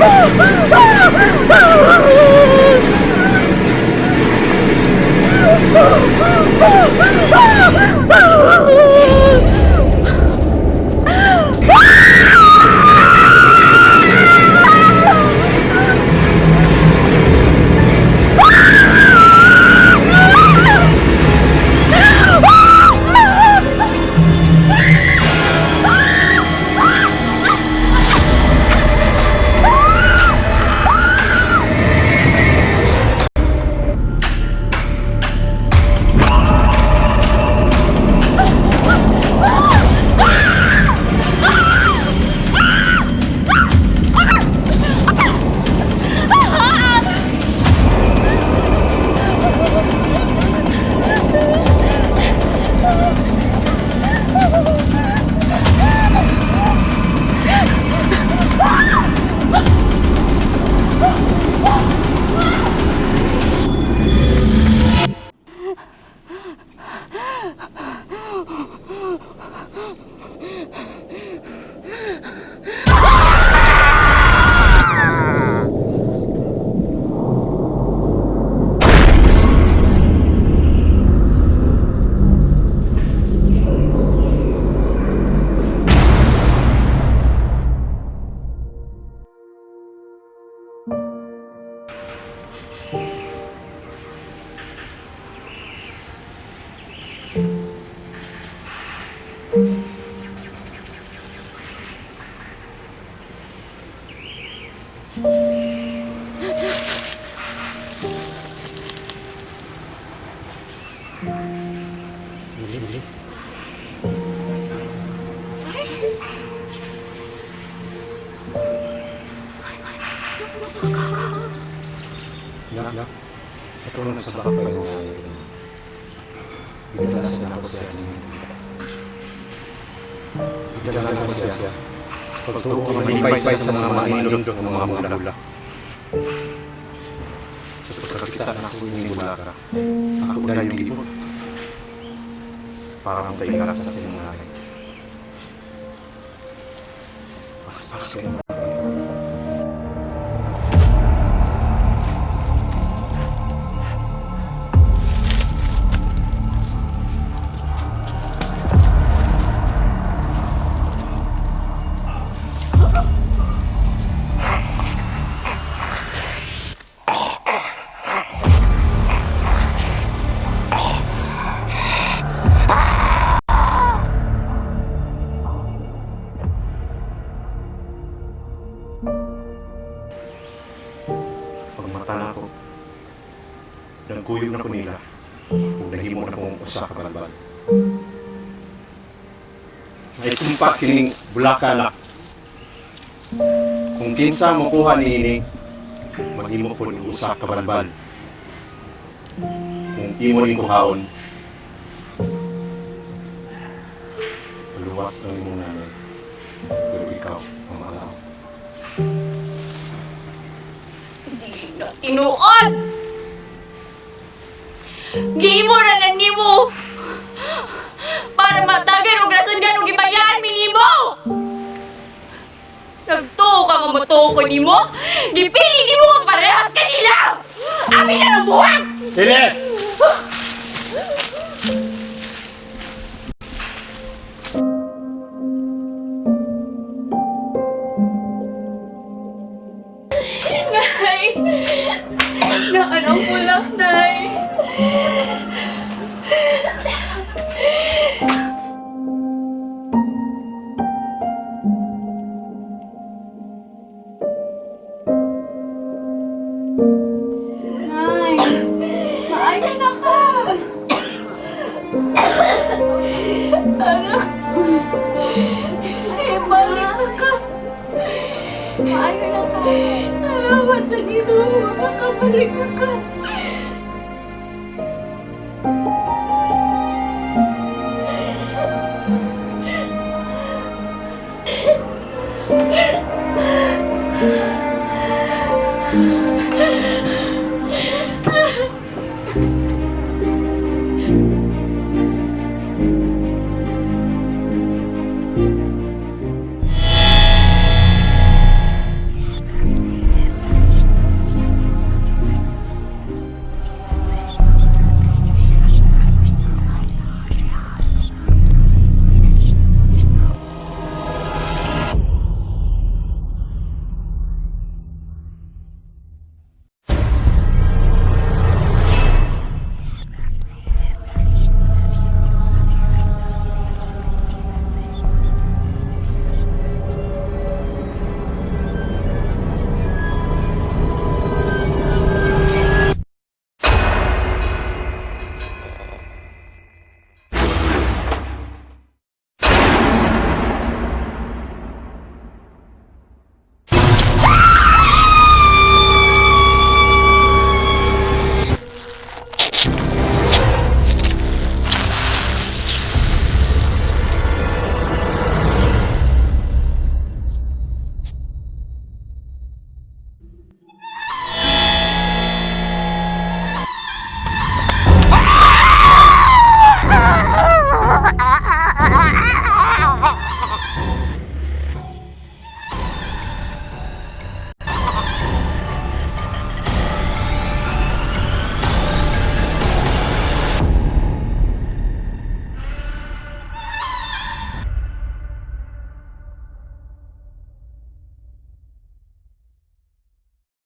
Muli. Nak. Ito na sa baka pa yung biglasan ako siya. Biglasan ako siya. Sa pagtuko ko manipay sa mga mainilog ng mga mula. Sa pagkakita na ako yung bulaka, ako na yung ibon. Para mong kailas sa sinungaling. Mas kayo. Pagmata na ako, nagkuyog na ko nila kung nahimo na kong usa ka balbal. May sumpa kining bulaka. Kung kinsa mo kuha ni ini, maghimo po ni usa ka balbal. Kung imo ning kuhaon, maluwas ang imong nanay, pero ikaw ang malaw. Tinuod! Gihimo na lang nimo! Para matagan o grasundan o gibayaan mi nimo! Nagtuo ka mamutuo ko nimo! Gipili nimo ang parehas kanila! Amin na ng buwag! Sili! Nay! Naalam ko lang, Nay! Nay! Maaga na ka! Anak! Ay, balik na ka! Maaga na ka! Salamat sa Ginoo! Makabalik na ka!